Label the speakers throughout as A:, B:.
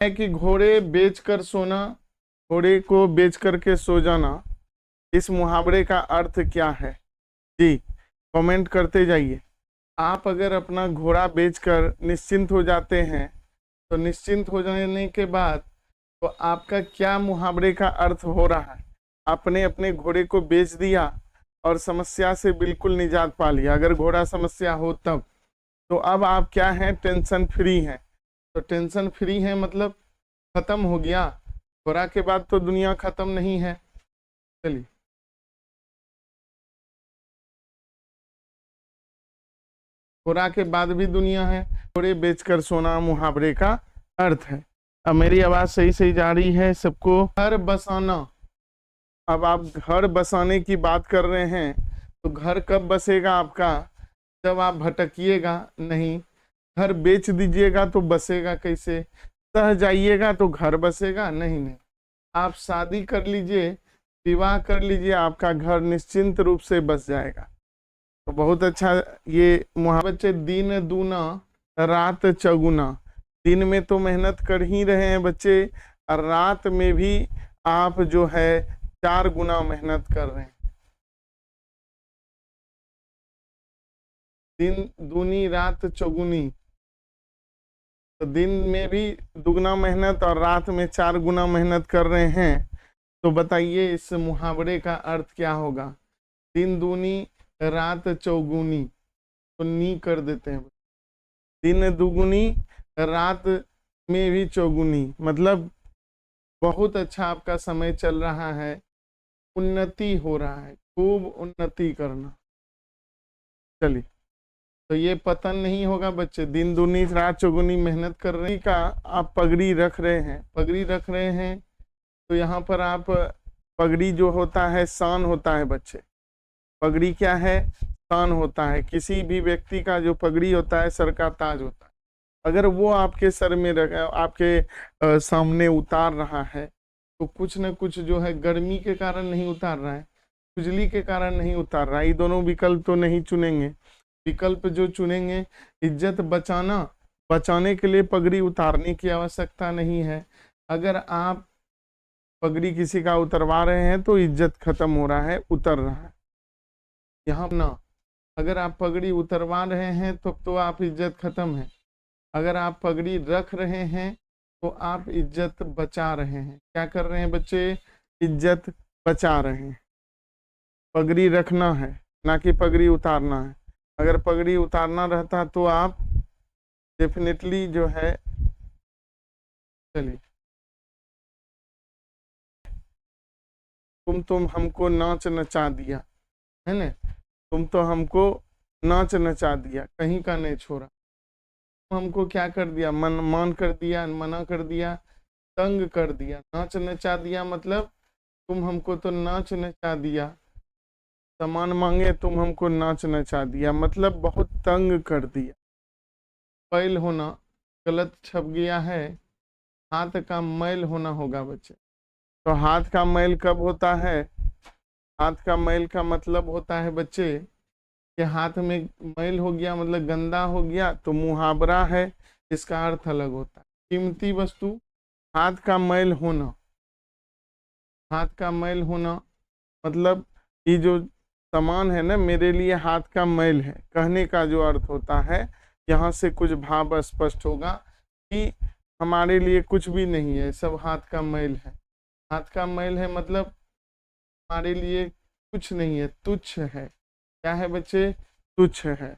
A: है कि घोड़े बेच कर सोना, घोड़े को बेच करके सो जाना, इस मुहावरे का अर्थ क्या है? जी कमेंट करते जाइए। आप अगर अपना घोड़ा बेचकर निश्चिंत हो जाते हैं तो निश्चिंत हो जाने के बाद तो आपका क्या मुहावरे का अर्थ हो रहा है? आपने अपने घोड़े को बेच दिया और समस्या से बिल्कुल निजात पा लिया। अगर घोड़ा समस्या हो तब तो अब आप क्या हैं? टेंशन फ्री हैं। तो टेंशन फ्री है मतलब खत्म हो गया। घोड़ा के बाद तो दुनिया खत्म नहीं है। चलिए, घोड़ा के बाद भी दुनिया है। घोड़े बेचकर सोना मुहावरे का अर्थ है। अब मेरी आवाज सही सही जा रही है सबको? घर बसाना। अब आप घर बसाने की बात कर रहे हैं तो घर कब बसेगा आपका? जब आप भटकिएगा नहीं। घर बेच दीजिएगा तो बसेगा कैसे? सह जाइएगा तो घर बसेगा नहीं। नहीं, आप शादी कर लीजिए, विवाह कर लीजिए, आपका घर निश्चिंत रूप से बस जाएगा। तो बहुत अच्छा ये मुहावरे। दिन दूना रात चौगुना। दिन में तो मेहनत कर ही रहे हैं बच्चे और रात में भी आप जो है 4 गुना मेहनत कर रहे हैं। दिन दूनी रात चौगुनी, तो दिन में भी दुगना मेहनत और रात में 4 गुना मेहनत कर रहे हैं। तो बताइए इस मुहावरे का अर्थ क्या होगा? दिन दूनी रात चौगुनी, तो नी कर देते हैं। दिन दुगुनी रात में भी चौगुनी, मतलब बहुत अच्छा आपका समय चल रहा है, उन्नति हो रहा है, खूब उन्नति करना। चलिए, तो ये पतन नहीं होगा बच्चे। दिन दूनी रात चौगुनी मेहनत कर रहे का आप पगड़ी रख रहे हैं, पगड़ी रख रहे हैं तो यहाँ पर आप पगड़ी जो होता है शान होता है बच्चे। पगड़ी क्या है? शान होता है। किसी भी व्यक्ति का जो पगड़ी होता है सर का ताज होता है। अगर वो आपके सर में आपके सामने उतार रहा है तो कुछ न कुछ जो है गर्मी के कारण नहीं उतार रहा है, खुजली के कारण नहीं उतार रहा है। ये दोनों विकल्प तो नहीं चुनेंगे। विकल्प जो चुनेंगे, इज्जत बचाने के लिए पगड़ी उतारने की आवश्यकता नहीं है। अगर आप पगड़ी किसी का उतरवा रहे हैं तो इज्जत खत्म हो रहा है, उतर रहा है। यहाँ ना, अगर आप पगड़ी उतरवा रहे हैं तो आप इज्जत खत्म है। अगर आप पगड़ी रख रहे हैं तो आप इज्जत बचा रहे हैं। क्या कर रहे हैं बच्चे? इज्जत बचा रहे हैं। पगड़ी रखना है ना कि पगड़ी उतारना है। अगर पगड़ी उतारना रहता तो आप डेफिनेटली जो है, चलिए, तुम हमको नाच नचा दिया है ना, तुम तो हमको नाच नचा दिया, कहीं का नहीं छोड़ा। हमको क्या कर दिया? मान कर दिया, मना कर दिया, तंग कर दिया। नाच नचा दिया मतलब तुम हमको तो नाच नचा दिया। सामान मांगे तुम हमको नाच नचा दिया, मतलब बहुत तंग कर दिया। मैल होना गलत छप गया है, हाथ का मैल होना होगा बच्चे। तो हाथ का मैल कब होता है? हाथ का मैल का मतलब होता है बच्चे कि हाथ में मैल हो गया मतलब गंदा हो गया, तो मुहावरा है, इसका अर्थ अलग होता है। कीमती वस्तु, हाथ का मैल होना। हाथ का मैल होना मतलब ये जो सामान है ना मेरे लिए हाथ का मैल है, कहने का जो अर्थ होता है। यहाँ से कुछ भाव स्पष्ट होगा कि हमारे लिए कुछ भी नहीं है, सब हाथ का मैल है। हाथ का मैल है मतलब हमारे लिए कुछ नहीं है, तुच्छ है। क्या है बच्चे? तुच्छ है।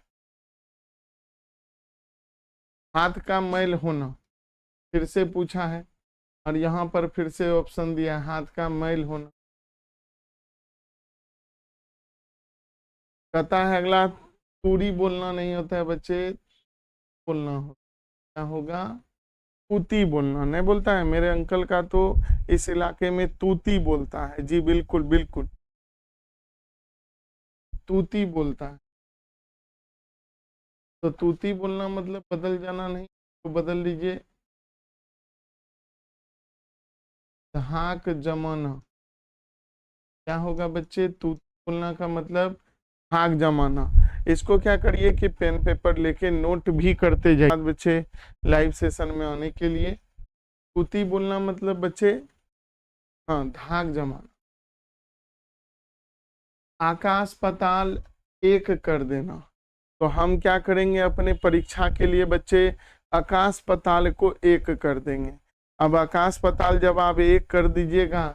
A: हाथ का मैल होना फिर से पूछा है और यहाँ पर फिर से ऑप्शन दिया, हाथ का मैल होना। कहता है अगला, तूड़ी बोलना नहीं होता है बच्चे, बोलना हो, क्या होगा? तूती बोलना। नहीं बोलता है मेरे अंकल का तो इस इलाके में तूती बोलता है। जी बिल्कुल बिल्कुल, तूती बोलता है। तो तूती बोलना मतलब बदल जाना नहीं, तो बदल लीजिए, हाक जमाना। क्या होगा बच्चे? तूती बोलना का मतलब हाक जमाना। इसको क्या करिए कि पेन पेपर लेके नोट भी करते जाइए बच्चे, लाइव सेशन में आने के लिए। कुती बोलना मतलब बच्चे, हाँ, धाक जमाना। आकाश पाताल एक कर देना, तो हम क्या करेंगे अपने परीक्षा के लिए बच्चे, आकाश पाताल को एक कर देंगे। अब आकाश पाताल जब आप एक कर दीजिएगा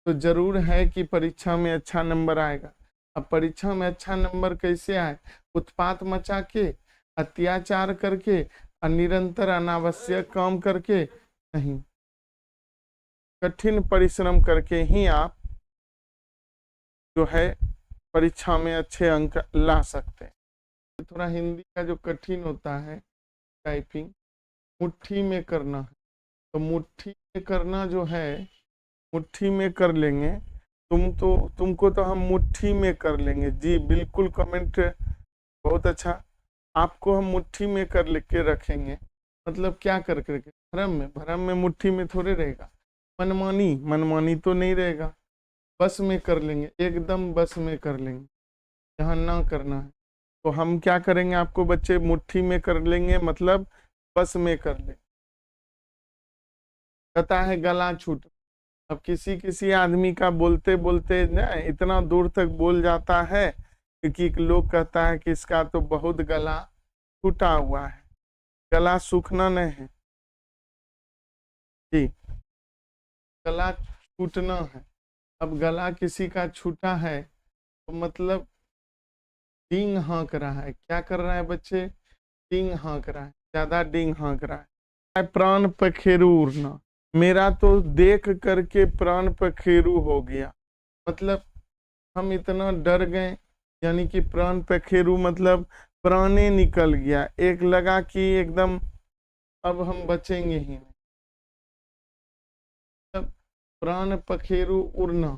A: तो जरूर है कि परीक्षा में अच्छा नंबर आएगा। अब परीक्षा में अच्छा नंबर कैसे आए? उत्पात मचा के, अत्याचार करके, निरंतर अनावश्यक काम करके नहीं, कठिन परिश्रम करके ही आप जो है परीक्षा में अच्छे अंक ला सकते हैं। थोड़ा हिंदी का जो कठिन होता है टाइपिंग, मुट्ठी में करना है, तो मुट्ठी में करना जो है, मुट्ठी में कर लेंगे। तुमको तो हम मुट्ठी में कर लेंगे जी, बिल्कुल कमेंट बहुत अच्छा। आपको हम मुट्ठी में कर लिख के रखेंगे, मतलब क्या कर करके, भरम में मुट्ठी में थोड़े रहेगा। मनमानी, मनमानी तो नहीं रहेगा। बस में कर लेंगे, एकदम बस में कर लेंगे, यहाँ ना करना है। तो हम क्या करेंगे आपको बच्चे, मुट्ठी में कर लेंगे मतलब बस में कर लेंगे। कहता है गला छूट। अब किसी किसी आदमी का बोलते बोलते ना इतना दूर तक बोल जाता है कि लोग कहता है कि इसका तो बहुत गला छूटा हुआ है। गला सूखना नहीं है जी, गला छूटना है। अब गला किसी का छूटा है तो मतलब डींग हाँक रहा है। क्या कर रहा है बच्चे? डींग हाँक रहा है, ज्यादा डींग हाँक रहा है। प्राण पखेरु उड़ना, मेरा तो देख करके प्राण पखेरु हो गया, मतलब हम इतना डर गए, यानी कि प्राण पखेरु मतलब प्राणे निकल गया, एक लगा कि एकदम अब हम बचेंगे ही नहीं। तब प्राण पखेरु उड़ना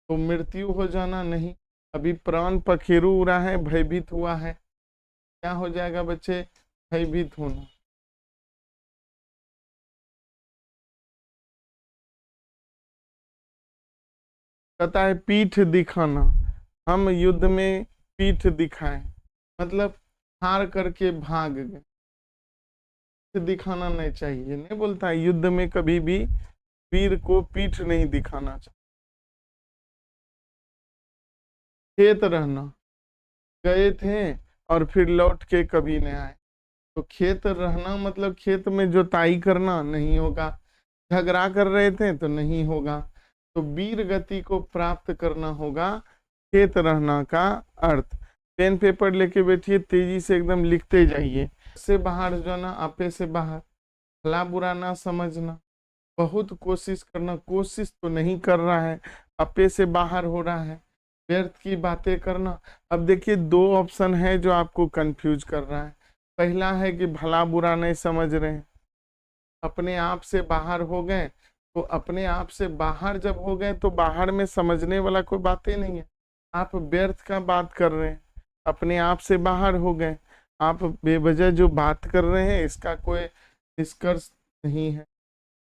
A: तो मृत्यु हो जाना नहीं, अभी प्राण पखेरु उड़ा है, भयभीत हुआ है। क्या हो जाएगा बच्चे? भयभीत होना। कहता है पीठ दिखाना, हम युद्ध में पीठ दिखाएं, मतलब हार करके भाग गए। दिखाना नहीं चाहिए, नहीं बोलता है युद्ध में कभी भी वीर को पीठ नहीं दिखाना चाहिए। खेत रहना, गए थे और फिर लौट के कभी नहीं आए, तो खेत रहना मतलब खेत में जोताई करना नहीं होगा, झगड़ा कर रहे थे तो नहीं होगा, तो वीर गति को प्राप्त करना होगा, खेत रहना का अर्थ। पेन पेपर लेके बैठिए, तेजी से एकदम लिखते जाइए। से बाहर जो ना, आपे से बाहर, भला बुरा ना समझना, बहुत कोशिश करना, कोशिश तो नहीं कर रहा है, आपे से बाहर हो रहा है, व्यर्थ की बातें करना। अब देखिए दो ऑप्शन है जो आपको कंफ्यूज कर रहा है। पहला है कि भला बुरा नहीं समझ रहे हैं, अपने आप से बाहर हो गए, तो अपने आप से बाहर जब हो गए तो बाहर में समझने वाला कोई बातें नहीं है, आप व्यर्थ का बात कर रहे हैं, अपने आप से बाहर हो गए, आप बेवजह जो बात कर रहे हैं इसका कोई निष्कर्ष नहीं है।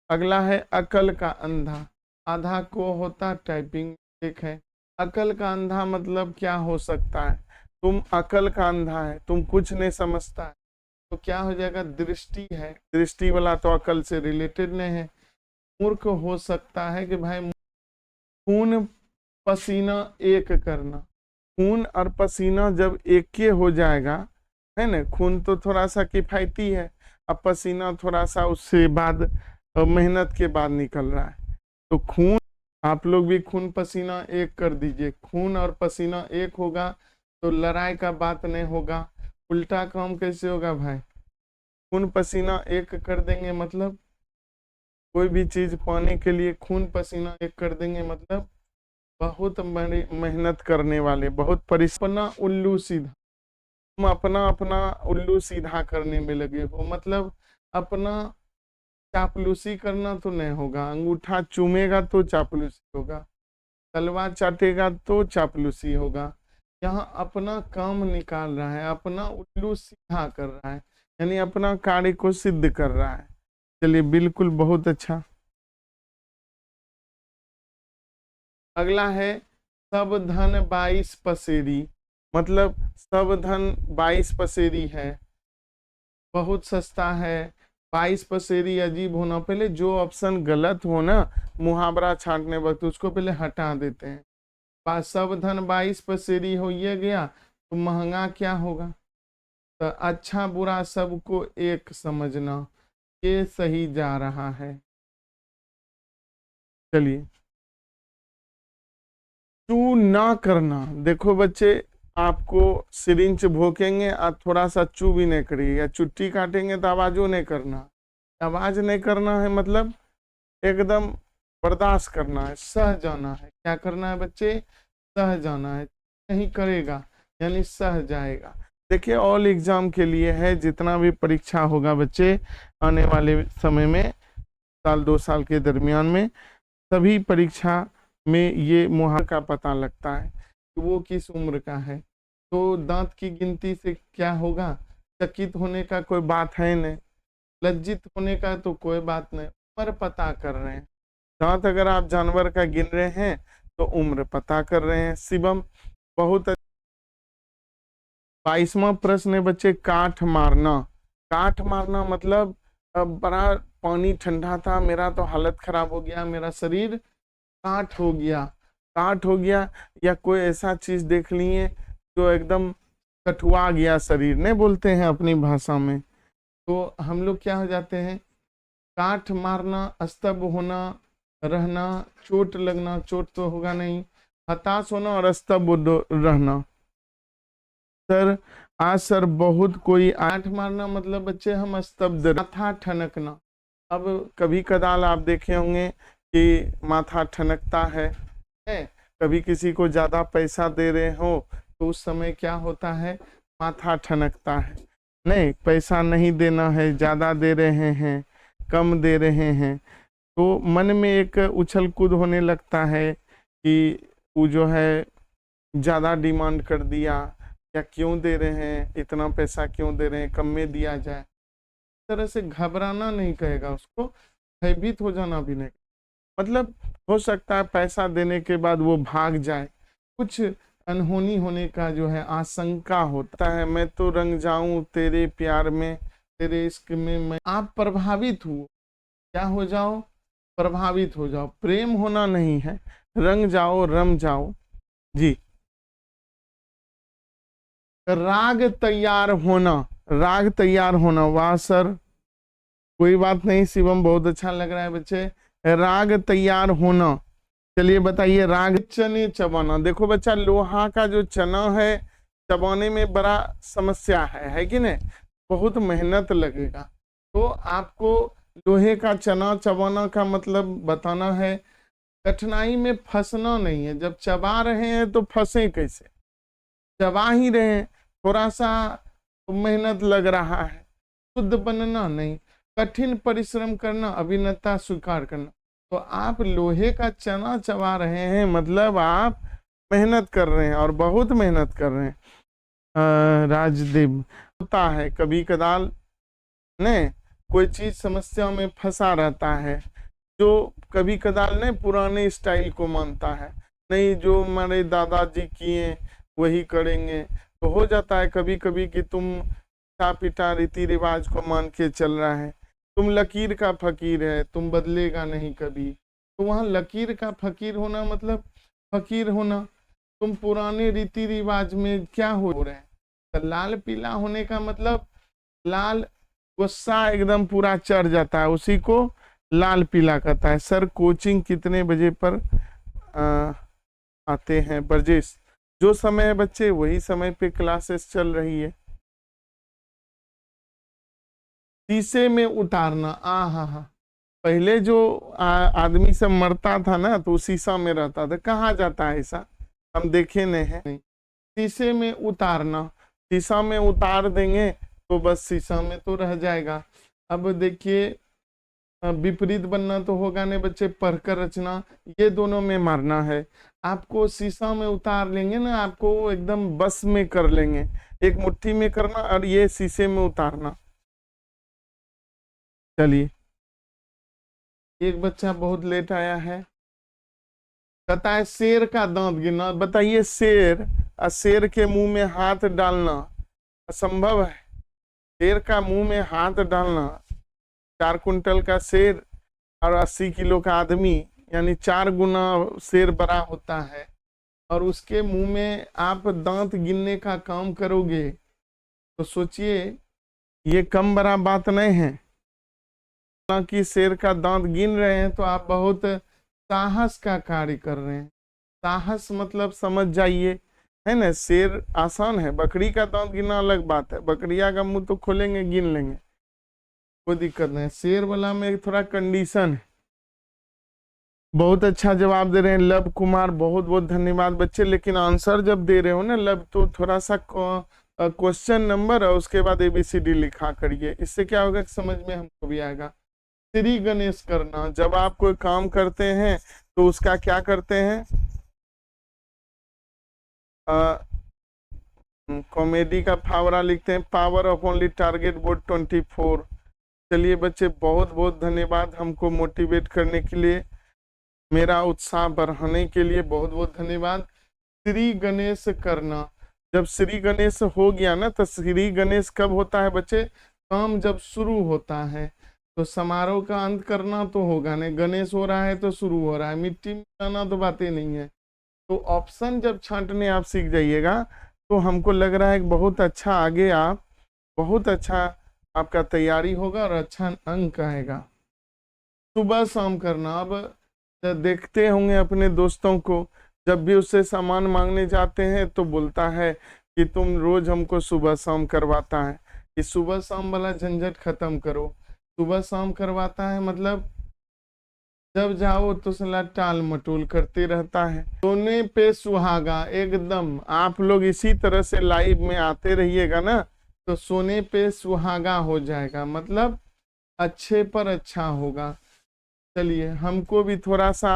A: अगला है अकल का अंधा, आधा को होता टाइपिंग एक है। अकल का अंधा मतलब क्या हो सकता है? तुम अकल का अंधा है, तुम कुछ नहीं समझता है, तो क्या हो जाएगा? दृष्टि है, दृष्टि वाला तो अकल से रिलेटेड नहीं है। मूर्ख हो सकता है कि भाई खून पसीना एक करना, खून और पसीना जब एक के हो जाएगा, है ना, खून तो थोड़ा सा किफायती है, अब पसीना थोड़ा सा उससे बाद मेहनत के बाद निकल रहा है, तो खून, आप लोग भी खून पसीना एक कर दीजिए। खून और पसीना एक होगा तो लड़ाई का बात नहीं होगा। उल्टा काम कैसे होगा भाई? खून पसीना एक कर देंगे मतलब कोई भी चीज पाने के लिए खून पसीना एक कर देंगे मतलब बहुत बड़ी मेहनत करने वाले, बहुत परिश्रम। उल्लू सीधा, तुम अपना अपना उल्लू सीधा करने में लगे हो, मतलब अपना चापलूसी करना तो नहीं होगा, अंगूठा चूमेगा तो चापलूसी होगा, तलवार चाटेगा तो चापलूसी होगा। यहाँ अपना काम निकाल रहा है, अपना उल्लू सीधा कर रहा है, यानी अपना कार्य को सिद्ध कर रहा है। चलिए बिल्कुल, बहुत अच्छा। अगला है सब धन 22 पसेरी, मतलब सब धन 22 पसेरी है, बहुत सस्ता है, 22 पसेरी अजीब होना, पहले जो ऑप्शन गलत हो ना मुहावरा छांटने वक्त उसको पहले हटा देते हैं। सब धन 22 पसेरी हो ये गया तो महंगा क्या होगा। तो अच्छा बुरा सबको एक समझना, ये सही जा रहा है। चलिए, चू ना करना। देखो बच्चे, आपको सिरिंच भोंकेंगे और थोड़ा सा चू भी नहीं करिए, या चुट्टी काटेंगे तो आवाजो नहीं करना। आवाज नहीं करना है मतलब एकदम बर्दाश्त करना है, सह जाना है। क्या करना है बच्चे, सह जाना है। नहीं करेगा यानी सह जाएगा। देखिए, ऑल एग्जाम के लिए है, जितना भी परीक्षा होगा बच्चे आने वाले समय में, साल 2 साल के दरमियान में, सभी परीक्षा में ये मुहावरे का पता लगता है कि वो किस उम्र का है। तो दांत की गिनती से क्या होगा, चकित होने का कोई बात है नहीं, लज्जित होने का तो कोई बात नहीं, उम्र पता कर रहे हैं। दांत अगर आप जानवर का गिन रहे हैं तो उम्र पता कर रहे हैं। शिवम, बहुत 22वां प्रश्न है बच्चे, काठ मारना। काठ मारना मतलब बड़ा पानी ठंडा था, मेरा तो हालत खराब हो गया, मेरा शरीर काठ हो गया। काठ हो गया, या कोई ऐसा चीज देख लिए जो एकदम कठुआ गया शरीर, ने बोलते हैं अपनी भाषा में। तो हम लोग क्या हो जाते हैं, काठ मारना, स्तब्ध होना, रहना, चोट लगना, चोट तो होगा नहीं, हताश होना और स्तब्ध रहना। सर आज सर बहुत कोई, काठ मारना मतलब बच्चे हम स्तब्ध, माथा ठनकना। अब कभी कदाल आप देखे होंगे कि माथा ठनकता है, कभी किसी को ज्यादा पैसा दे रहे हो तो उस समय क्या होता है, माथा ठनकता है। नहीं, पैसा नहीं देना है, ज्यादा दे रहे हैं, कम दे रहे हैं, तो मन में एक उछल कूद होने लगता है कि वो जो है ज्यादा डिमांड कर दिया, या क्यों दे रहे हैं, इतना पैसा क्यों दे रहे हैं, कम में दिया जाए। इस तरह से घबराना नहीं कहेगा उसको, भयभीत हो जाना भी नहीं। मतलब हो सकता है पैसा देने के बाद वो भाग जाए, कुछ अनहोनी होने का जो है आशंका होता है। मैं तो रंग जाऊं तेरे प्यार में, तेरे इश्क में, मैं आप प्रभावित हुए, क्या हो जाओ, प्रभावित हो जाओ। प्रेम होना नहीं है, रंग जाओ, रम जाओ जी। राग तैयार होना, राग तैयार होना, वाह सर, कोई बात नहीं शिवम, बहुत अच्छा लग रहा है बच्चे। राग तैयार होना, चलिए बताइए, राग चने चबाना। देखो बच्चा, लोहा का जो चना है चबाने में बड़ा समस्या है कि नहीं, बहुत मेहनत लगेगा। तो आपको लोहे का चना चबाना का मतलब बताना है, कठिनाई में फंसना नहीं है। जब चबा रहे हैं तो फंसे कैसे, चबा ही रहे हैं, थोड़ा सा मेहनत लग रहा है, शुद्ध बनना नहीं, कठिन परिश्रम करना, अभिन्नता स्वीकार करना। तो आप लोहे का चना चबा रहे हैं मतलब आप मेहनत कर रहे हैं और बहुत मेहनत कर रहे हैं। राजदेव, होता है कभी कदाल ने कोई चीज समस्या में फंसा रहता है, जो कभी कदाल ने पुराने स्टाइल को मानता है, नहीं जो हमारे दादाजी किए वही करेंगे। तो हो जाता है कभी कभी कि तुम पिता रीति रिवाज को मान के चल रहा है, तुम लकीर का फकीर है, तुम बदलेगा नहीं कभी। तो वहां लकीर का फकीर होना मतलब फकीर होना, तुम पुराने रीति रिवाज में क्या हो रहे हैं। तो लाल पीला होने का मतलब लाल, गुस्सा एकदम पूरा चढ़ जाता है, उसी को लाल पीला कहता है। सर कोचिंग कितने बजे पर आते हैं ब्रजेश? जो समय है बच्चे वही समय पे क्लासेस चल रही है। शीशे में उतारना, हा, पहले जो आदमी सब मरता था ना तो शीशा में रहता था, कहाँ जाता है ऐसा, हम देखे नहीं है। शीशे में उतारना, शीशा में उतार देंगे तो बस शीशा में तो रह जाएगा। अब देखिए, विपरीत बनना तो होगा नहीं बच्चे, पढ़कर रचना, ये दोनों में मारना है। आपको शीशा में उतार लेंगे ना, आपको एकदम बस में कर लेंगे, एक मुट्ठी में करना और ये शीशे में उतारना। चलिए, एक बच्चा बहुत लेट आया है, कहता है शेर का दांत गिनना। बताइए, शेर और शेर के मुंह में हाथ डालना असंभव है, शेर का मुंह में हाथ डालना 4 कुंटल का शेर और 80 किलो का आदमी, यानी 4 गुना शेर बड़ा होता है, और उसके मुंह में आप दांत गिनने का काम करोगे तो सोचिए ये कम बड़ा बात नहीं है कि शेर का दांत गिन रहे हैं, तो आप बहुत साहस का कार्य कर रहे हैं। साहस मतलब समझ जाइए, है ना। शेर आसान है, बकरी का दांत गिनना अलग बात है, बकरिया का मुंह तो खोलेंगे गिन लेंगे, कोई दिक्कत नहीं। शेर वाला में थोड़ा कंडीशन है। बहुत अच्छा जवाब दे रहे हैं लव कुमार, बहुत बहुत धन्यवाद बच्चे। लेकिन आंसर जब दे रहे हो ना लव, तो थोड़ा सा क्वेश्चन नंबर और उसके बाद ABCD लिखा करिए, इससे क्या होगा कि समझ में हमको भी आएगा। श्री गणेश करना, जब आप कोई काम करते हैं तो उसका क्या करते हैं, कॉमेडी का फावरा लिखते हैं, power of only target board 24। चलिए बच्चे, बहुत बहुत धन्यवाद हमको मोटिवेट करने के लिए, मेरा उत्साह बढ़ाने के लिए बहुत बहुत धन्यवाद। श्री गणेश करना, जब श्री गणेश हो गया ना, तो श्री गणेश कब होता है बच्चे, काम जब शुरू होता है। तो समारोह का अंत करना तो होगा नहीं, गणेश हो रहा है तो शुरू हो रहा है, मिट्टी में जाना तो बातें नहीं है। तो ऑप्शन जब छांटने आप सीख जाइएगा तो हमको लग रहा है कि बहुत अच्छा आगे आप, बहुत अच्छा आपका तैयारी होगा और अच्छा अंक आएगा। सुबह शाम करना, अब देखते होंगे अपने दोस्तों को, जब भी उससे सामान मांगने जाते हैं तो बोलता है कि तुम रोज हमको सुबह शाम करवाता है, कि सुबह शाम वाला झंझट खत्म करो। सुबह शाम करवाता है मतलब जब जाओ तो सला टाल मटोल करते रहता है। सोने पे सुहागा, एकदम आप लोग इसी तरह से लाइव में आते रहिएगा ना, तो सोने पे सुहागा हो जाएगा, मतलब अच्छे पर अच्छा होगा। चलिए, हमको भी थोड़ा सा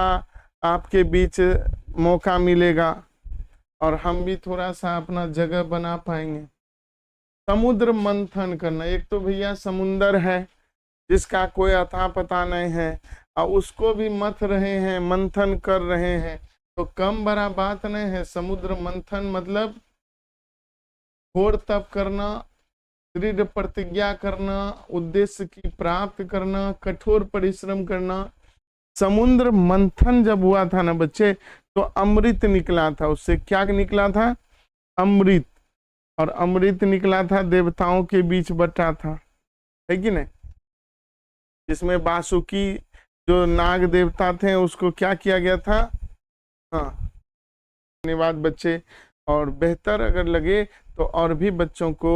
A: आपके बीच मौका मिलेगा और हम भी थोड़ा सा अपना जगह बना पाएंगे। समुद्र मंथन करना, एक तो भैया समुंदर है जिसका कोई अता पता नहीं है, और उसको भी मथ रहे हैं, मंथन कर रहे हैं, तो कम बड़ा बात नहीं है। समुद्र मंथन मतलब घोर तप करना, दृढ़ प्रतिज्ञा करना, उद्देश्य की प्राप्त करना, कठोर परिश्रम करना। समुद्र मंथन जब हुआ था ना बच्चे, तो अमृत निकला था, उससे क्या निकला था, अमृत। और अमृत निकला था, देवताओं के बीच बटा था, है कि नहीं। जिसमें वासुकी जो नाग देवता थे उसको क्या किया गया था। हाँ, धन्यवाद बच्चे, और बेहतर अगर लगे तो और भी बच्चों को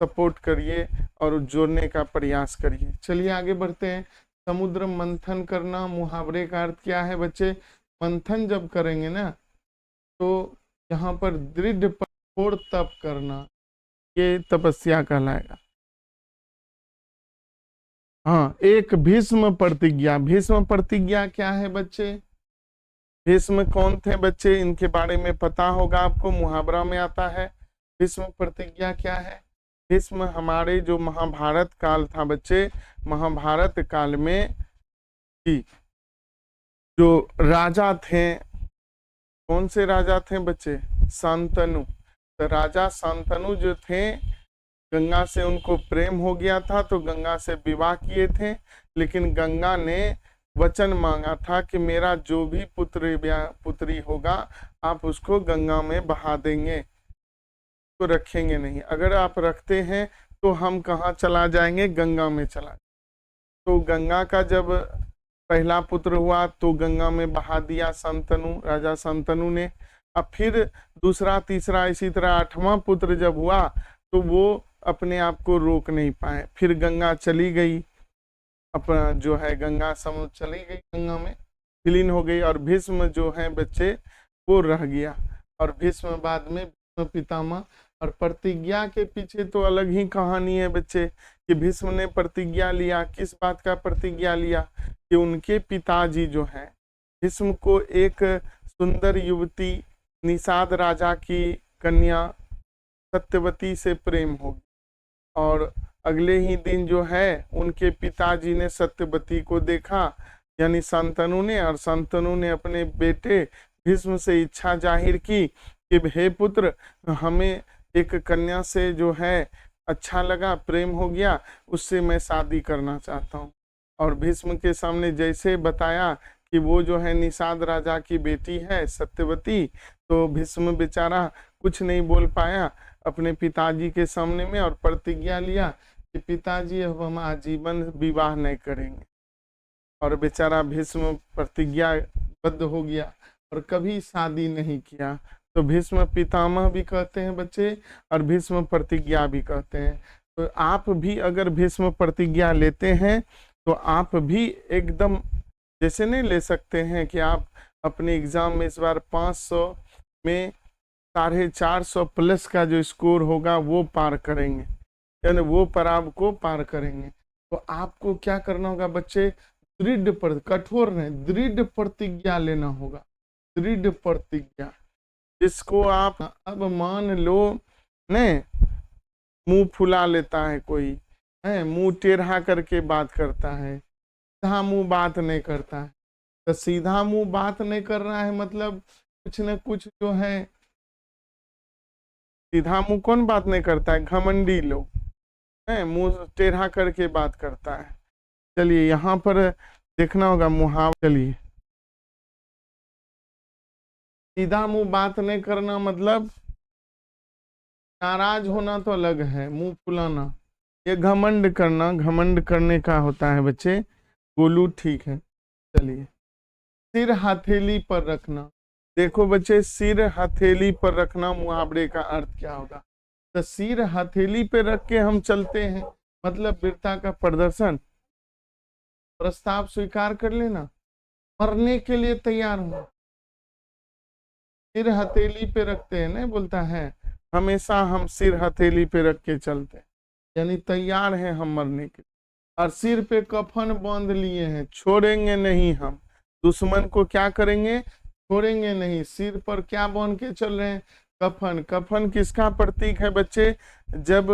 A: सपोर्ट करिए और जोड़ने का प्रयास करिए। चलिए आगे बढ़ते हैं। समुद्र मंथन करना, मुहावरे का अर्थ क्या है बच्चे, मंथन जब करेंगे ना तो यहाँ पर दृढ़ कठोर तप करना, ये तपस्या कहलाएगा। हाँ, एक भीष्म प्रतिज्ञा, भीष्म प्रतिज्ञा क्या है बच्चे, भीष्म कौन थे बच्चे, इनके बारे में पता होगा आपको, मुहावरा में आता है। भीष्म प्रतिज्ञा क्या है, भीष्म हमारे जो महाभारत काल था बच्चे, महाभारत काल में जो राजा थे, कौन से राजा थे बच्चे, शांतनु। तो राजा शांतनु जो थे, गंगा से उनको प्रेम हो गया था तो गंगा से विवाह किए थे, लेकिन गंगा ने वचन मांगा था कि मेरा जो भी पुत्री होगा आप उसको गंगा में बहा देंगे, तो रखेंगे नहीं, अगर आप रखते हैं तो हम कहाँ चला जाएंगे, गंगा में चला। तो गंगा का जब पहला पुत्र हुआ तो गंगा में बहा दिया शांतनु, राजा शांतनु ने। अब फिर दूसरा तीसरा इसी तरह 8वां पुत्र जब हुआ तो वो अपने आप को रोक नहीं पाए, फिर गंगा चली गई, अपना जो है गंगा समुद्र चली गई, गंगा में विलीन हो गई, और भीष्म जो है बच्चे वो रह गया। और भीष्म बाद में भीष्म पितामह। और प्रतिज्ञा के पीछे तो अलग ही कहानी है बच्चे, कि भीष्म ने प्रतिज्ञा लिया, किस बात का प्रतिज्ञा लिया, कि उनके पिताजी जो है भीष्म को एक सुंदर युवती निषाद राजा की कन्या सत्यवती से प्रेम हो गया, और अगले ही दिन जो है उनके पिताजी ने सत्यवती को देखा, यानी शांतनु ने, और शांतनु ने अपने बेटे भीष्म से इच्छा जाहिर की कि हे पुत्र, हमें एक कन्या से जो है अच्छा लगा, प्रेम हो गया, उससे मैं शादी करना चाहता हूँ। और भीष्म के सामने जैसे बताया कि वो जो है निषाद राजा की बेटी है सत्यवती, तो भीष्म बेचारा कुछ नहीं बोल पाया अपने पिताजी के सामने में और प्रतिज्ञा लिया कि पिताजी अब हम आजीवन विवाह नहीं करेंगे। और बेचारा भीष्म प्रतिज्ञाबद्ध हो गया और कभी शादी नहीं किया। तो भीष्म पितामह भी कहते हैं बच्चे, और भीष्म प्रतिज्ञा भी कहते हैं। तो आप भी अगर भीष्म प्रतिज्ञा लेते हैं तो आप भी एकदम जैसे नहीं ले सकते हैं कि आप अपने एग्जाम में इस बार 500 में 450 प्लस का जो स्कोर होगा वो पार करेंगे, यानी वो पड़ाव को पार करेंगे। तो आपको क्या करना होगा बच्चे, कठोर नहीं, दृढ़ प्रतिज्ञा लेना होगा। दृढ़ प्रतिज्ञा, जिसको आप अब मान लो ने मुंह फुला लेता है कोई है, मुंह टेढ़ा करके बात करता है, सीधा मुंह बात नहीं करता है। तो सीधा मुंह बात नहीं कर रहा है मतलब कुछ न कुछ जो है, सीधा मुंह कौन बात नहीं करता है, घमंडी लोग है, मुंह टेढ़ा करके बात करता है। चलिए यहाँ पर देखना होगा मुहावरा। चलिए, सीधा मुंह बात नहीं करना मतलब नाराज होना तो अलग है, मुंह फुलाना, ये घमंड करना, घमंड करने का होता है बच्चे। गोलू ठीक है। चलिए, सिर हथेली पर रखना। देखो बच्चे, सिर हथेली पर रखना मुहावरे का अर्थ क्या होगा। तो सिर हथेली पे रख के हम चलते हैं मतलब वीरता का प्रदर्शन, प्रस्ताव स्वीकार कर लेना, मरने के लिए तैयार हो। सिर हथेली पे रखते हैं, नहीं बोलता है हमेशा हम सिर हथेली पे रख के चलते हैं, यानी तैयार हैं हम मरने के। और सिर पे कफन बांध लिए हैं, छोड़ेंगे नहीं हम, दुश्मन को क्या करेंगे, छोड़ेंगे नहीं। सिर पर क्या बांध के चल रहे हैं, कफन। कफन किसका प्रतीक है बच्चे, जब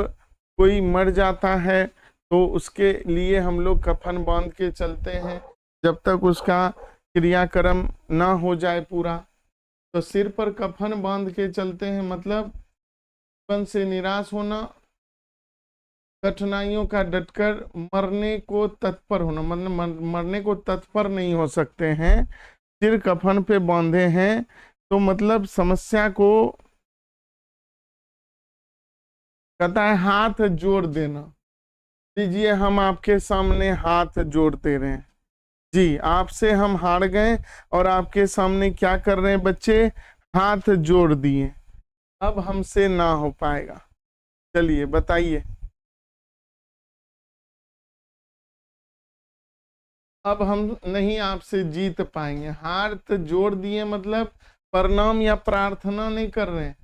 A: कोई मर जाता है तो उसके लिए हम लोग कफन बांध के चलते हैं जब तक उसका क्रियाक्रम ना हो जाए पूरा। तो सिर पर कफन बांध के चलते हैं मतलब जीवन से निराश होना, कठिनाइयों का डटकर मरने को तत्पर होना, मतलब मरने को तत्पर नहीं हो सकते हैं। सिर कफन पे बांधे हैं तो मतलब समस्या को कहता है हाथ जोड़ देना। लीजिए, हम आपके सामने हाथ जोड़ते रहे जी, आपसे हम हार गए और आपके सामने क्या कर रहे हैं बच्चे, हाथ जोड़ दिए, अब हमसे ना हो पाएगा। चलिए बताइए, अब हम नहीं आपसे जीत पाएंगे। हाथ जोड़ दिए मतलब प्रणाम या प्रार्थना नहीं कर रहे हैं,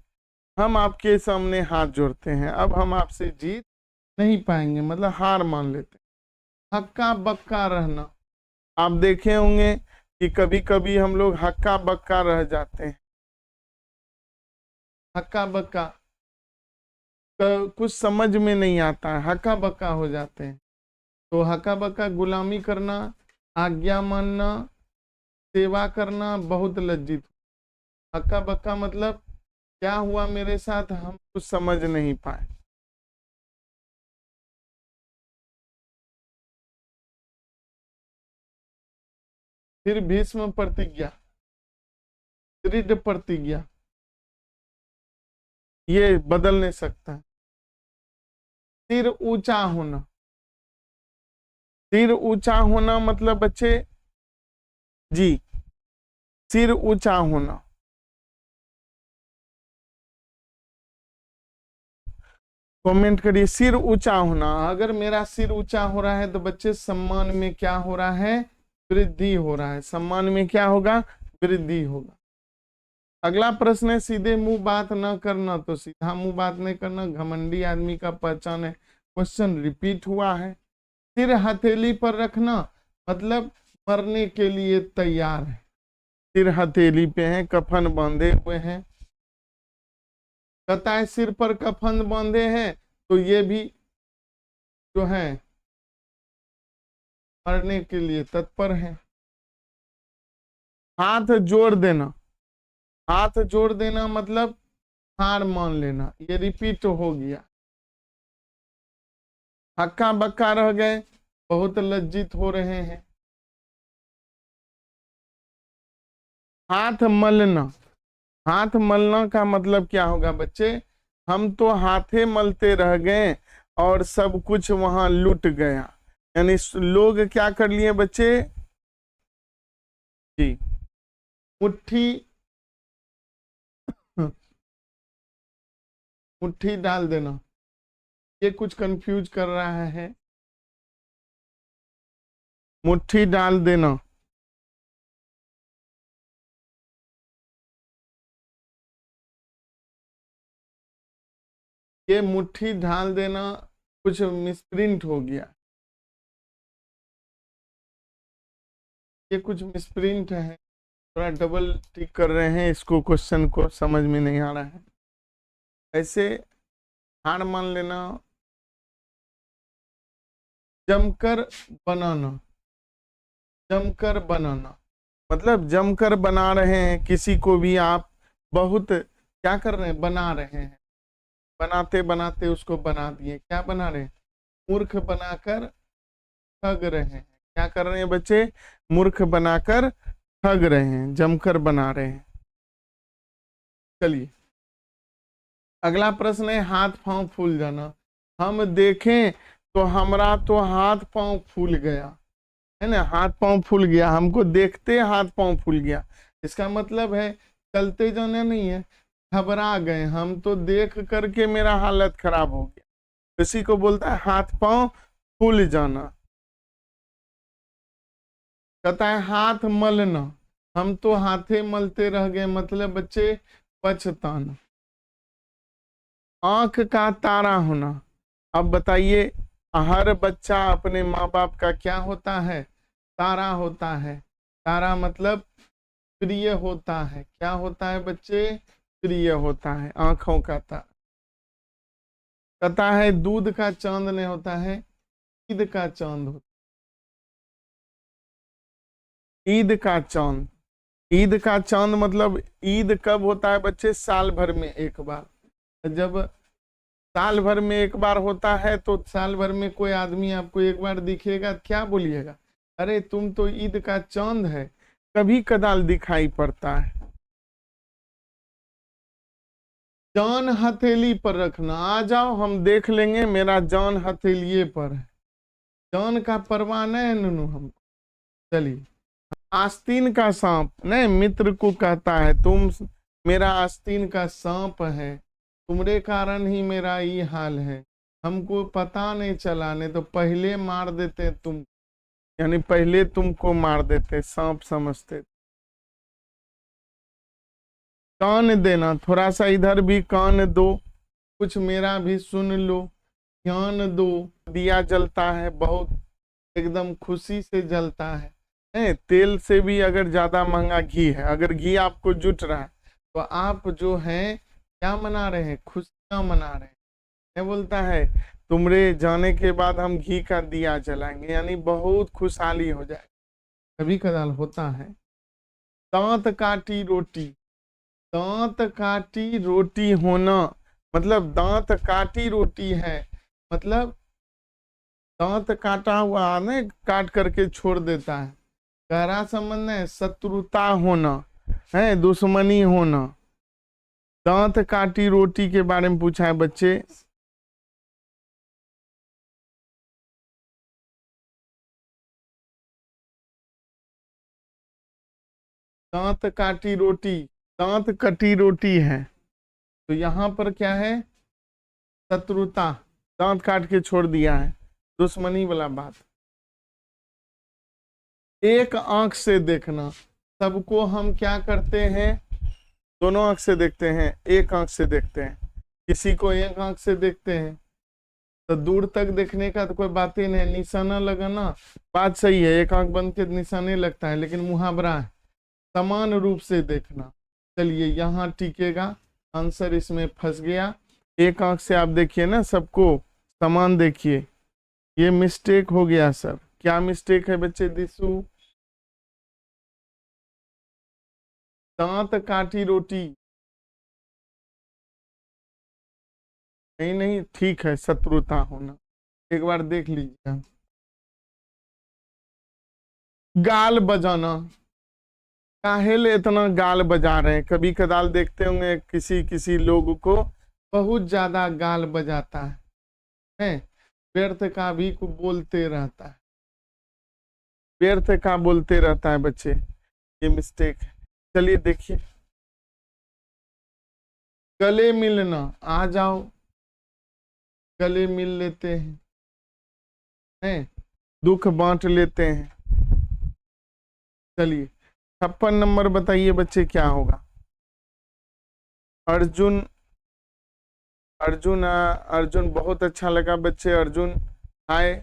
A: हम आपके सामने हाथ जोड़ते हैं, अब हम आपसे जीत नहीं पाएंगे, मतलब हार मान लेते हैं। हक्का बक्का रहना, आप देखे होंगे कि कभी कभी हम लोग हक्का बक्का रह जाते हैं। हक्का बक्का कुछ समझ में नहीं आता है, हक्का बक्का हो जाते हैं। तो हक्का बक्का गुलामी करना, आज्ञा मानना, सेवा करना, बहुत लज्जित। हक्का बक्का मतलब क्या हुआ मेरे साथ, हम कुछ समझ नहीं पाए। फिर भीष्म प्रतिज्ञा, दृढ़ प्रतिज्ञा, ये बदल नहीं सकता। सिर ऊंचा होना, सिर ऊंचा होना मतलब बच्चे जी, सिर ऊंचा होना, कमेंट करिए। सिर ऊंचा होना, अगर मेरा सिर ऊंचा हो रहा है तो बच्चे सम्मान में क्या हो रहा है, वृद्धि हो रहा है। सम्मान में क्या होगा, वृद्धि होगा। अगला प्रश्न है, सीधे मुंह बात ना करना। तो सीधा मुंह बात नहीं करना घमंडी आदमी का पहचान है। क्वेश्चन रिपीट हुआ है। सिर हथेली पर रखना मतलब मरने के लिए तैयार है, सिर हथेली पे है, कफन बांधे हुए हैं। कहता है सिर पर कफन बांधे हैं तो ये भी जो है मरने के लिए तत्पर है। हाथ जोड़ देना, हाथ जोड़ देना मतलब हार मान लेना, ये रिपीट हो गया। हक्का बक्का रह गए, बहुत लज्जित हो रहे हैं। हाथ मलना, हाथ मलना का मतलब क्या होगा बच्चे? हम तो हाथे मलते रह गए और सब कुछ वहां लुट गया। यानी लोग क्या कर लिए बच्चे जी, मुट्ठी मुट्ठी डाल देना। ये कुछ कंफ्यूज कर रहा है। मुट्ठी डाल देना, ये मुट्ठी डाल देना कुछ मिसप्रिंट हो गया। ये कुछ मिसप्रिंट है, थोड़ा डबल टिक कर रहे हैं, इसको क्वेश्चन को समझ में नहीं आ रहा है। ऐसे हार मान लेना, जमकर बनाना। जमकर बनाना मतलब जमकर बना रहे हैं किसी को भी आप, बहुत क्या कर रहे हैं, बना रहे हैं। बनाते बनाते उसको बना दिए, क्या बना रहे हैं? मूर्ख बनाकर ठग रहे हैं। क्या कर रहे हैं बच्चे? मूर्ख बनाकर ठग रहे हैं, जमकर बना रहे हैं। चलिए अगला प्रश्न है हाथ पांव फूल जाना। हम देखें तो हमारा तो हाथ पांव फूल गया, है ना, हाथ पांव फूल गया, हमको देखते हाथ पांव फूल गया। इसका मतलब है चलते जाना नहीं है, घबरा गए हम तो देख करके मेरा हालत खराब हो गया। इसी को बोलता है हाथ पांव फूल जाना। कहता है हाथ मलना, हम तो हाथे मलते रह गए, मतलब बच्चे पछताना। आंख का तारा होना। अब बताइए, हर बच्चा अपने माँ बाप का क्या होता है? तारा होता है। तारा मतलब प्रिय होता है। क्या होता है बच्चे? प्रिय होता है, आंखों का तारा। कहता है दूध का चांद नहीं होता है, ईद का चांद होता है। ईद का चांद, ईद का चांद मतलब ईद कब होता है बच्चे? साल भर में एक बार। जब साल भर में एक बार होता है तो साल भर में कोई आदमी आपको एक बार दिखेगा, क्या बोलिएगा? अरे तुम तो ईद का चांद है। कभी कदाल दिखाई पड़ता है। जान हथेली पर रखना, आ जाओ हम देख लेंगे, मेरा जान हथेलिए पर है। जान का परवाह नहीं ननू हमको। चलिए, आस्तीन का सांप नहीं, मित्र को कहता है तुम मेरा आस्तीन का सांप है, तुम्हारे कारण ही मेरा ये हाल है, हमको पता नहीं चला, नहीं तो पहले मार देते तुम, यानी पहले तुमको मार देते, सांप समझते। कान देना, थोड़ा सा इधर भी कान दो, कुछ मेरा भी सुन लो, ज्ञान दो। दिया जलता है बहुत, एकदम खुशी से जलता है, तेल से भी अगर ज्यादा महंगा घी है, अगर घी आपको जुट रहा है तो आप जो है क्या मना रहे हैं? खुशियां मना रहे हैं। क्या बोलता है? तुमरे जाने के बाद हम घी का दिया जलाएंगे, यानी बहुत खुशहाली हो जाए। कभी कदाल होता है। दांत काटी रोटी, दांत काटी रोटी होना मतलब दांत काटी रोटी है, मतलब दांत काटा हुआ ने काट करके छोड़ देता है। गहरा संबंध है, शत्रुता होना है, दुश्मनी होना। दांत काटी रोटी के बारे में पूछा है बच्चे। दांत काटी रोटी, दांत कटी रोटी है, तो यहाँ पर क्या है? शत्रुता, दांत काट के छोड़ दिया है, दुश्मनी वाला बात। एक आंख से देखना, सबको हम क्या करते हैं? दोनों आंख से देखते हैं, एक आंख से देखते हैं। किसी को एक आंख से देखते हैं तो दूर तक देखने का तो कोई बात ही नहीं, निशाना लगाना बात सही है, एक आंख बंद के निशाने लगता है, लेकिन मुहावरा है समान रूप से देखना। चलिए यहाँ टिकेगा, आंसर इसमें फंस गया। एक आंख से आप देखिए ना, सबको समान देखिए, ये मिस्टेक हो गया सर। क्या मिस्टेक है बच्चे? दिसू, दांत काटी रोटी नहीं, नहीं ठीक है, शत्रुता होना। एक बार देख लीजिए। गाल बजाना, काहेले इतना गाल बजा रहे हैं। कभी कदाल देखते होंगे किसी किसी लोग को बहुत ज्यादा गाल बजाता है, व्यर्थ का भी को बोलते रहता है, व्यर्थ का बोलते रहता है बच्चे, ये मिस्टेक है। चलिए देखिए, गले मिलना, आ जाओ गले मिल लेते हैं, दुख बांट लेते हैं। चलिए 56 नंबर बताइए बच्चे क्या होगा। अर्जुन, अर्जुन अर्जुन बहुत अच्छा लगा बच्चे, अर्जुन आए,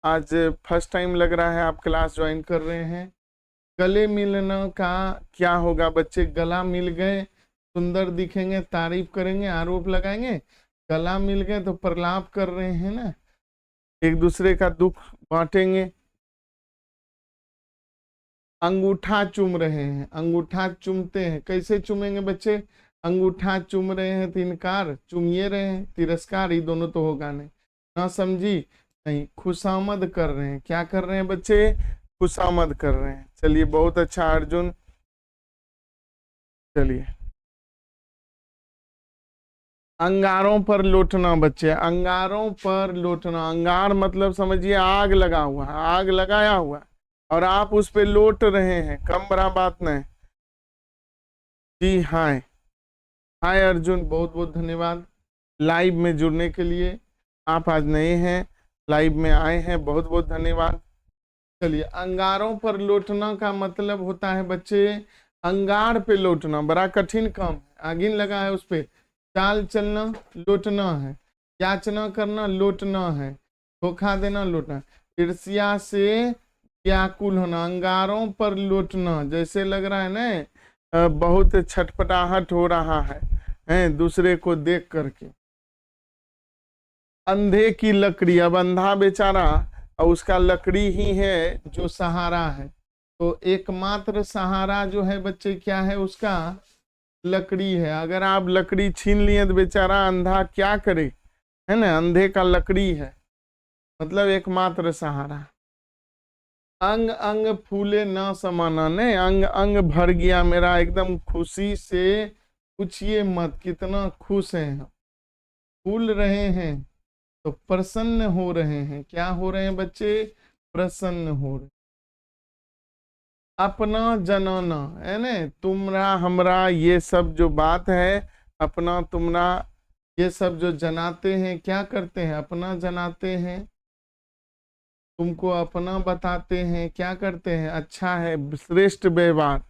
A: आज फर्स्ट टाइम लग रहा है आप क्लास ज्वाइन कर रहे हैं। गले मिलना का क्या होगा बच्चे, गला मिल गए सुंदर दिखेंगे, तारीफ करेंगे, आरोप लगाएंगे। गला मिल गए तो प्रलाप कर रहे हैं ना, एक दूसरे का दुख बांटेंगे। अंगूठा चूम रहे हैं, अंगूठा चूमते हैं, कैसे चूमेंगे बच्चे, अंगूठा चूम रहे हैं तो इनकार, चूमिए रहे हैं, तिरस्कार, ये दोनों तो होगा नहीं, ना समझी नहीं। खुशामद कर रहे हैं, क्या कर रहे हैं बच्चे, खुशामद कर रहे हैं। चलिए बहुत अच्छा अर्जुन। चलिए अंगारों पर लौटना बच्चे, अंगारों पर लौटना, अंगार मतलब समझिए आग लगा हुआ, आग लगाया हुआ और आप उस पे लौट रहे हैं, कम बड़ा बात नहीं। जी हाय, हाय अर्जुन, बहुत बहुत धन्यवाद लाइव में जुड़ने के लिए। आप आज नए हैं, लाइव में आए हैं, बहुत बहुत धन्यवाद। चलिए अंगारों पर लौटना का मतलब होता है बच्चे, अंगार पे लौटना बड़ा कठिन काम है, आगिन लगा है उस पे चाल चलना, लौटना है, याचना करना, लौटना है, धोखा देना, लौटना, ईर्ष्या से व्याकुल होना, अंगारों पर लौटना, जैसे लग रहा है ना बहुत छटपटाहट हो रहा है दूसरे को देख करके। अंधे की लकड़ी, अब अंधा बेचारा और उसका लकड़ी ही है जो सहारा है, तो एकमात्र सहारा जो है बच्चे क्या है उसका, लकड़ी है। अगर आप लकड़ी छीन लिए तो बेचारा अंधा क्या करे, है ना, अंधे का लकड़ी है, मतलब एकमात्र सहारा। अंग अंग फूले ना समाना, नहीं अंग अंग भर गया मेरा एकदम खुशी से, पूछिए मत कितना खुश हैं हम, फूल रहे हैं तो प्रसन्न हो रहे हैं, क्या हो रहे हैं बच्चे, प्रसन्न हो रहे। अपना जनाना है ना, तुमरा हमरा ये सब जो बात है, अपना तुमरा ये सब जो जनाते हैं, क्या करते हैं, अपना जनाते हैं, तुमको अपना बताते हैं, क्या करते हैं, अच्छा है, श्रेष्ठ व्यवहार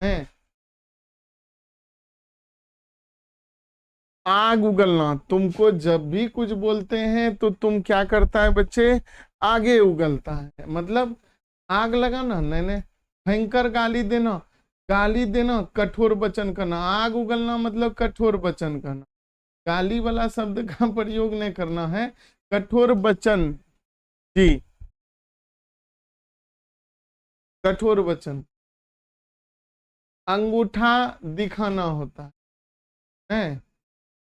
A: है। आग उगलना, तुमको जब भी कुछ बोलते हैं तो तुम क्या करता है बच्चे, आगे उगलता है, मतलब आग लगाना, नहीं भयंकर गाली देना, गाली देना, कठोर वचन करना। आग उगलना मतलब कठोर वचन करना, गाली वाला शब्द का प्रयोग नहीं करना है, कठोर वचन, जी कठोर वचन। अंगूठा दिखाना होता है,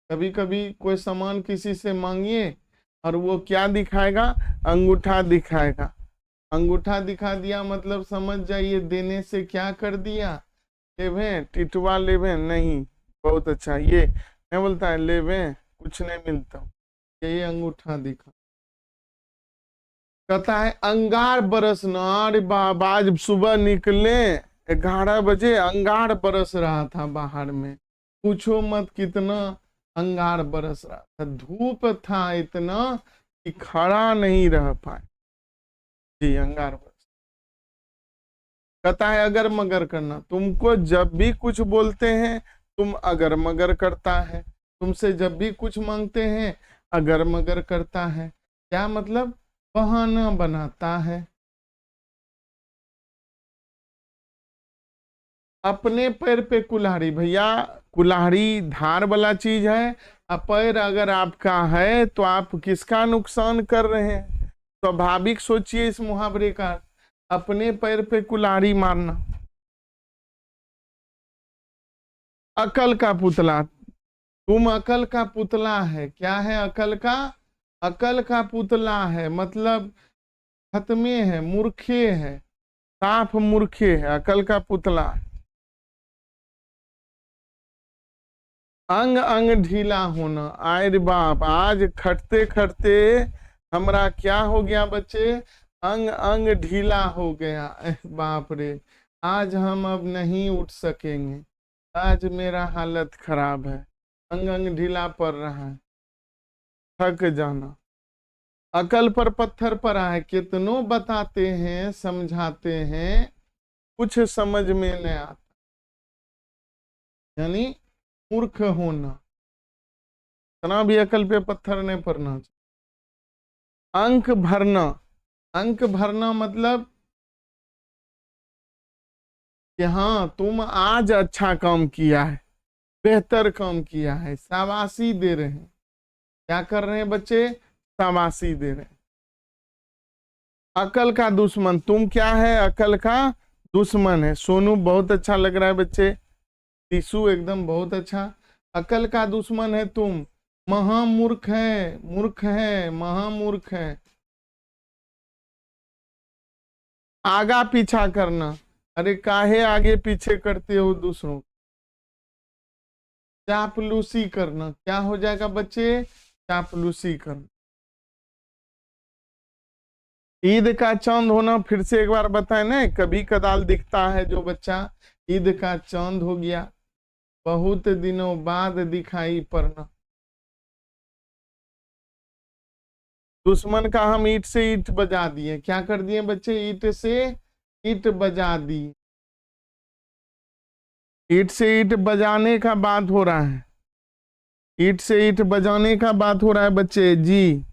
A: कभी कभी कोई सामान किसी से मांगिए और वो क्या दिखाएगा, अंगूठा दिखाएगा, अंगूठा दिखा दिया मतलब समझ जाइए देने से क्या कर दिया, लेवे टिटवा लेवे नहीं, बहुत अच्छा, ये मैं बोलता है लेवे कुछ नहीं मिलता, यही अंगूठा दिखा। कहता है अंगार बरसना, अरे बाबा आज सुबह निकले 11 बजे अंगार बरस रहा था बाहर में, पूछो मत कितना अंगार बरस रहा था, धूप था इतना कि खड़ा नहीं रह पाए, जी अंगार बरस। कहता है अगर मगर करना, तुमको जब भी कुछ बोलते हैं तुम अगर मगर करता है, तुमसे जब भी कुछ मांगते हैं अगर मगर करता है, क्या मतलब, बहाना बनाता है। अपने पैर पे कुल्हाड़ी, भैया कुल्हाड़ी धार वाला चीज है, पैर अगर आपका है तो आप किसका नुकसान कर रहे हैं, स्वाभाविक सोचिए इस मुहावरे का, अपने पैर पे कुल्हाड़ी मारना। अकल का पुतला, तुम अकल का पुतला है, क्या है अकल का, अकल का पुतला है, मतलब खत्मे है, मूर्खे है, साफ मूर्खे है, अकल का पुतला। अंग अंग ढीला होना, आय रे बाप, आज खटते खटते हमरा क्या हो गया बच्चे, अंग अंग ढीला हो गया। बाप रे, आज हम अब नहीं उठ सकेंगे, आज मेरा हालत खराब है, अंग अंग ढीला पड़ रहा है, थक जाना। अकल पर पत्थर पड़ा है, कितनों बताते हैं समझाते हैं, कुछ समझ में नहीं आता, यानी मूर्ख होना, इतना भी अकल पे पत्थर नहीं पड़ना चाहिए। अंक भरना, अंक भरना मतलब कि हाँ तुम आज अच्छा काम किया है, बेहतर काम किया है, शाबाशी दे रहे हैं। क्या कर रहे हैं बच्चे, शाबाशी दे रहे हैं। अकल का दुश्मन, तुम क्या है, अकल का दुश्मन है। सोनू बहुत अच्छा लग रहा है बच्चे, टीसू एकदम बहुत अच्छा। अकल का दुश्मन है तुम, महामूर्ख है, मूर्ख है, महामूर्ख है। आगा पीछा करना, अरे काहे आगे पीछे करते हो दूसरों। चापलूसी करना, क्या हो जाएगा बच्चे, चापलूसी करना। ईद का चांद होना, फिर से एक बार बताए ना, कभी कदाल दिखता है जो बच्चा, ईद का चांद हो गया, बहुत दिनों बाद दिखाई पड़ना। दुश्मन का हम ईंट से ईंट बजा दिए, क्या कर दिए बच्चे, ईंट से ईंट बजा दी। ईंट से ईंट बजाने का बात हो रहा है, ईंट से ईंट बजाने का बात हो रहा है बच्चे जी।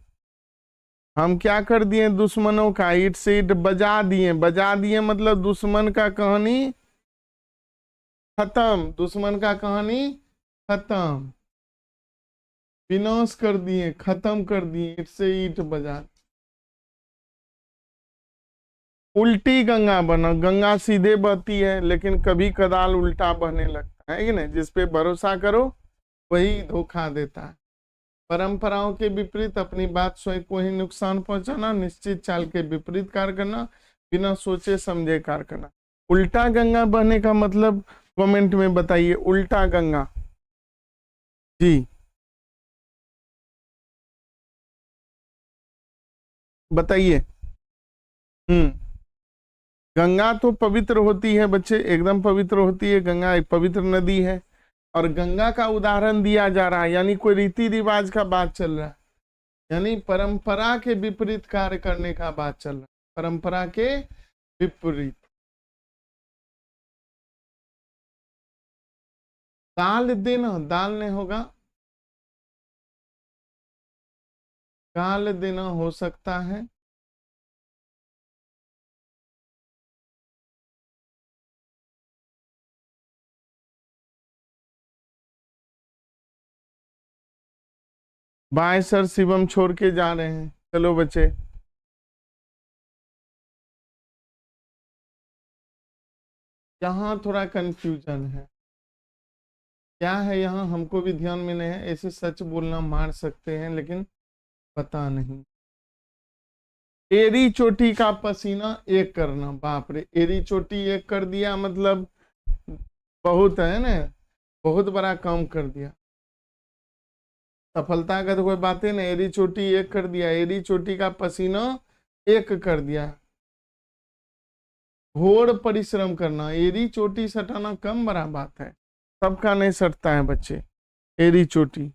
A: हम क्या कर दिए, दुश्मनों का ईंट से ईंट बजा दिए, बजा दिए मतलब दुश्मन का कहानी खत्म, दुश्मन का कहानी खत्म, विनाश कर दिए, खत्म कर दिए, ईंट से ईंट बजा। उल्टी गंगा बना, गंगा सीधे बहती है लेकिन कभी कदाल उल्टा बहने लगता है कि नहीं, जिसपे भरोसा करो वही धोखा देता है। परंपराओं के विपरीत अपनी बात स्वयं को ही नुकसान पहुंचाना, निश्चित चाल के विपरीत कार्य करना, बिना सोचे समझे कार्य करना। उल्टा गंगा बहने का मतलब कमेंट में बताइए, उल्टा गंगा जी बताइए। गंगा तो पवित्र होती है बच्चे, एकदम पवित्र होती है, गंगा एक पवित्र नदी है। और गंगा का उदाहरण दिया जा रहा है, यानी कोई रीति रिवाज का बात चल रहा है, यानी परंपरा के विपरीत कार्य करने का बात चल रहा है, परंपरा के विपरीत। दाल देना, दाल नहीं होगा, गाल देना हो सकता है। बाय सर, शिवम छोड़ के जा रहे हैं, चलो बच्चे। यहाँ थोड़ा कंफ्यूजन है, क्या है यहाँ हमको भी ध्यान में नहीं है, ऐसे सच बोलना मार सकते हैं लेकिन पता नहीं। एरी चोटी का पसीना एक करना, बाप रे, एरी चोटी एक कर दिया मतलब बहुत है ना, बहुत बड़ा काम कर दिया। सफलता का तो कोई बात ही नहीं, एरी चोटी एक कर दिया, एरी चोटी का पसीना एक कर दिया। घोर परिश्रम करना, एरी चोटी सटाना कम बड़ा बात है, सबका नहीं सटता है बच्चे एरी चोटी।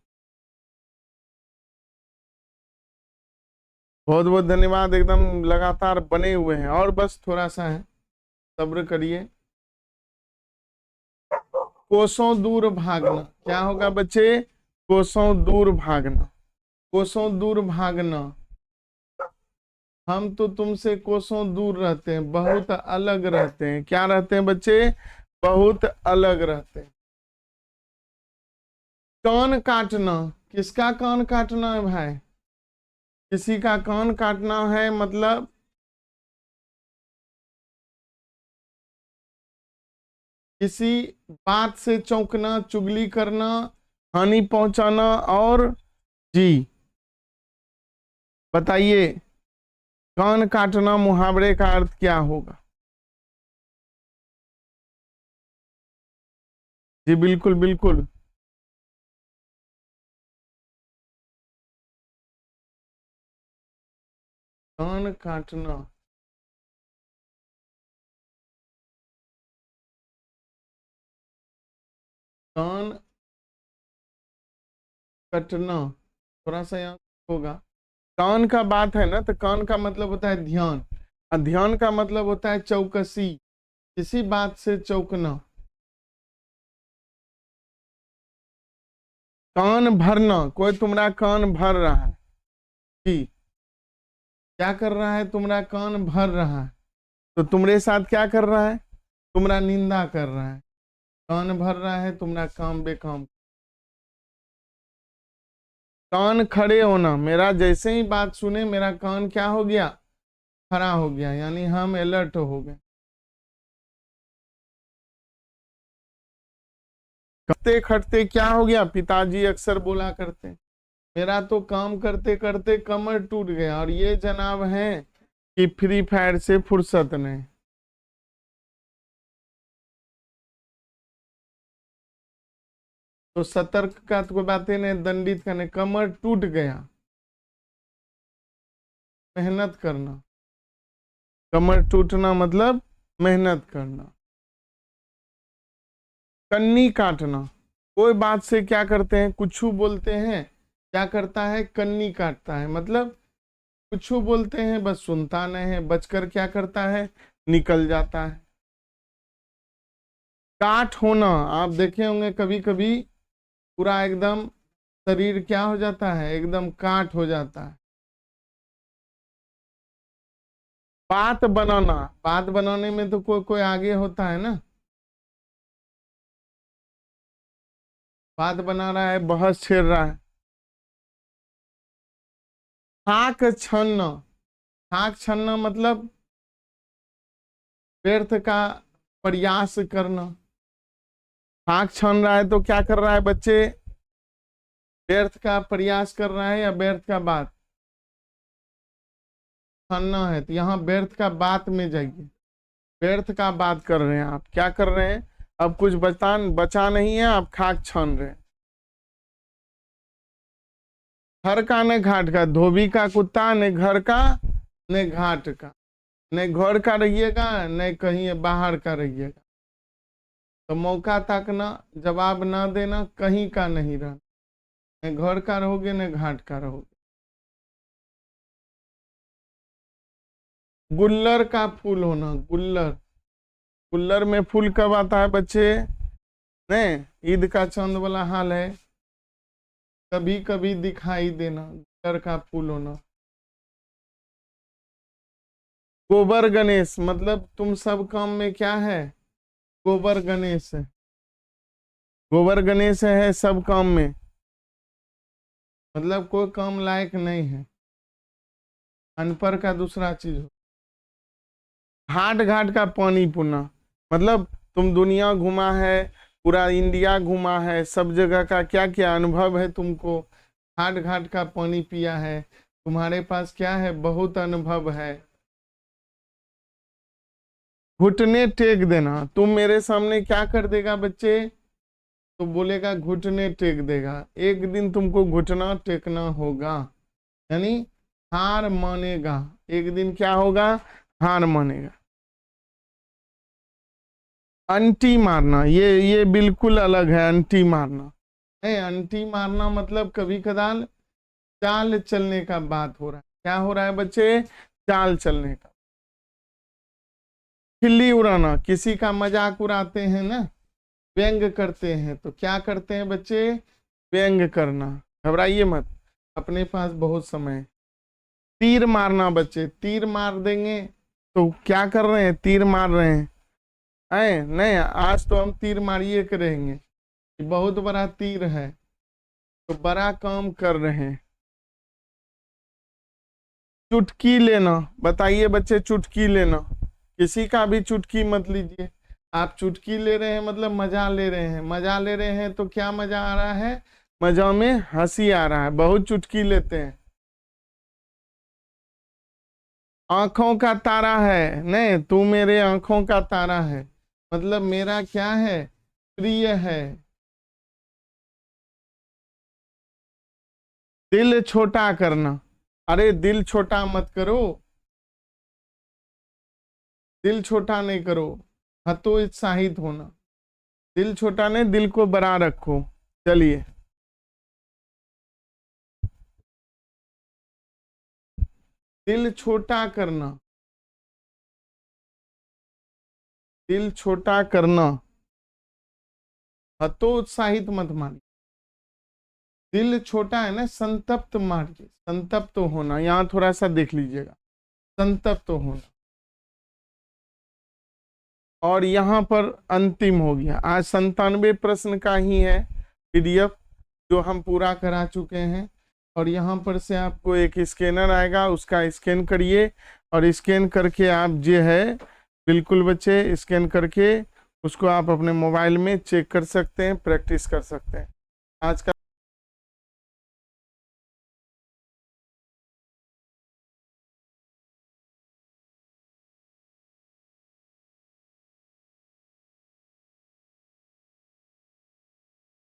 A: बहुत बहुत धन्यवाद, एकदम लगातार बने हुए हैं, और बस थोड़ा सा है, सब्र करिए। कोसों दूर भागना, क्या होगा बच्चे, कोसों दूर भागना, कोसों दूर भागना। हम तो तुमसे कोसों दूर रहते हैं, बहुत अलग रहते हैं, क्या रहते हैं बच्चे, बहुत अलग रहते हैं। कान काटना, किसका कान काटना है भाई, किसी का कान काटना है, मतलब किसी बात से चौंकना, चुगली करना, हानि पहुंचाना। और जी बताइए, कान काटना मुहावरे का अर्थ क्या होगा? जी बिल्कुल बिल्कुल। कान काटना, कान कटना, थोड़ा सा यहाँ होगा। कान का बात है ना, तो कान का मतलब होता है ध्यान, और ध्यान का मतलब होता है चौकसी, किसी बात से चौकना। कान भरना, कोई तुम्हारा कान भर रहा है कि क्या कर रहा है, तुम्हारा कान भर रहा है, तो तुम्हारे साथ क्या कर रहा है, तुम्हारा निंदा कर रहा है। कान भर रहा है, तुम्हारा काम बेकाम। कान खड़े होना, मेरा जैसे ही बात सुने मेरा कान क्या हो गया, खड़ा हो गया, यानी हम अलर्ट हो गए। खटते खटते क्या हो गया, पिताजी अक्सर बोला करते, मेरा तो काम करते करते कमर टूट गया, और ये जनाब हैं कि फ्री फायर से फुर्सत नहीं। तो सतर्क का तो बातें ने दंडित करने, कमर टूट गया, मेहनत करना। कमर टूटना मतलब मेहनत करना। कन्नी काटना, कोई बात से क्या करते हैं, कुछ बोलते हैं, क्या करता है, कन्नी काटता है, मतलब कुछ बोलते हैं बस सुनता नहीं है, बचकर क्या करता है, निकल जाता है। काट होना, आप देखे होंगे कभी कभी पूरा एकदम शरीर क्या हो जाता है, एकदम काट हो जाता है। बात बनाना, बात बनाने में तो कोई कोई आगे होता है ना, बात बना रहा है, बहस छेड़ रहा है। खाक छानना, खाक छानना मतलब व्यर्थ का प्रयास करना। खाक छान रहा है तो क्या कर रहा है बच्चे, व्यर्थ का प्रयास कर रहा है या व्यर्थ का बात छानना है, तो यहाँ व्यर्थ का बात में जाइए। व्यर्थ का बात कर रहे हैं आप, क्या कर रहे हैं, अब कुछ बचा नहीं है, आप खाक छान रहे हैं। घर का न घाट का, धोबी का कुत्ता, न घर का न घाट का, न घर का रहिएगा न कहीं बाहर का रहिएगा। तो मौका ताकना, जवाब ना देना, कहीं का नहीं रहना, न घर का रहोगे न घाट का रहोगे। गुल्लर का फूल होना, गुल्लर, गुल्लर में फूल कब आता है बच्चे, नहीं ईद का चंद वाला हाल है, कभी कभी दिखाई देना, गुल्लर का फूल होना। गोबर गणेश मतलब तुम सब काम में क्या है, गोबर गणेश है, गोबर गणेश है सब काम में, मतलब कोई काम लायक नहीं है, अनपढ़ का दूसरा चीज हो। घाट घाट का पानी पुना, मतलब तुम दुनिया घुमा है, पूरा इंडिया घुमा है, सब जगह का क्या क्या अनुभव है तुमको, घाट घाट का पानी पिया है, तुम्हारे पास क्या है, बहुत अनुभव है। घुटने टेक देना, तुम मेरे सामने क्या कर देगा बच्चे, तो बोलेगा घुटने टेक देगा, एक दिन तुमको घुटना टेकना होगा, यानी हार मानेगा, एक दिन क्या होगा, हार मानेगा। अंटी मारना, ये बिल्कुल अलग है, अंटी मारना है, अंटी मारना मतलब कभी कदाल चाल चलने का बात हो रहा है, क्या हो रहा है बच्चे, चाल चलने का। खिल्ली उड़ाना, किसी का मजाक उड़ाते हैं ना, व्यंग करते हैं, तो क्या करते हैं बच्चे, व्यंग करना। घबराइए मत, अपने पास बहुत समय है। तीर मारना बच्चे, तीर मार देंगे तो क्या कर रहे हैं, तीर मार रहे हैं, नहीं आज तो हम तीर मारिए करेंगे, बहुत बड़ा तीर है, तो बड़ा काम कर रहे हैं। चुटकी लेना, बताइए बच्चे, चुटकी लेना, किसी का भी चुटकी मत लीजिए, आप चुटकी ले रहे हैं मतलब मजा ले रहे हैं, मजा ले रहे हैं तो क्या मजा आ रहा है, मजा में हंसी आ रहा है, बहुत चुटकी लेते हैं। आंखों का तारा है, नहीं तू मेरे आंखों का तारा है, मतलब मेरा क्या है, प्रिय है। दिल छोटा करना, अरे दिल छोटा मत करो, दिल छोटा नहीं करो, हतोत्साहित होना, दिल छोटा नहीं, दिल को बड़ा रखो। चलिए, दिल छोटा करना, दिल छोटा करना, हतोत्साहित मत मानिए। दिल छोटा है ना, संतप्त मानिए, संतप्त होना, यहां थोड़ा सा देख लीजिएगा, संतप्त होना। और यहाँ पर अंतिम हो गया, आज 97 प्रश्न का ही है पीडीएफ जो हम पूरा करा चुके हैं। और यहाँ पर से आपको एक स्कैनर आएगा, उसका स्कैन करिए और स्कैन करके आप जो है, बिल्कुल बच्चे स्कैन करके उसको आप अपने मोबाइल में चेक कर सकते हैं, प्रैक्टिस कर सकते हैं। आज का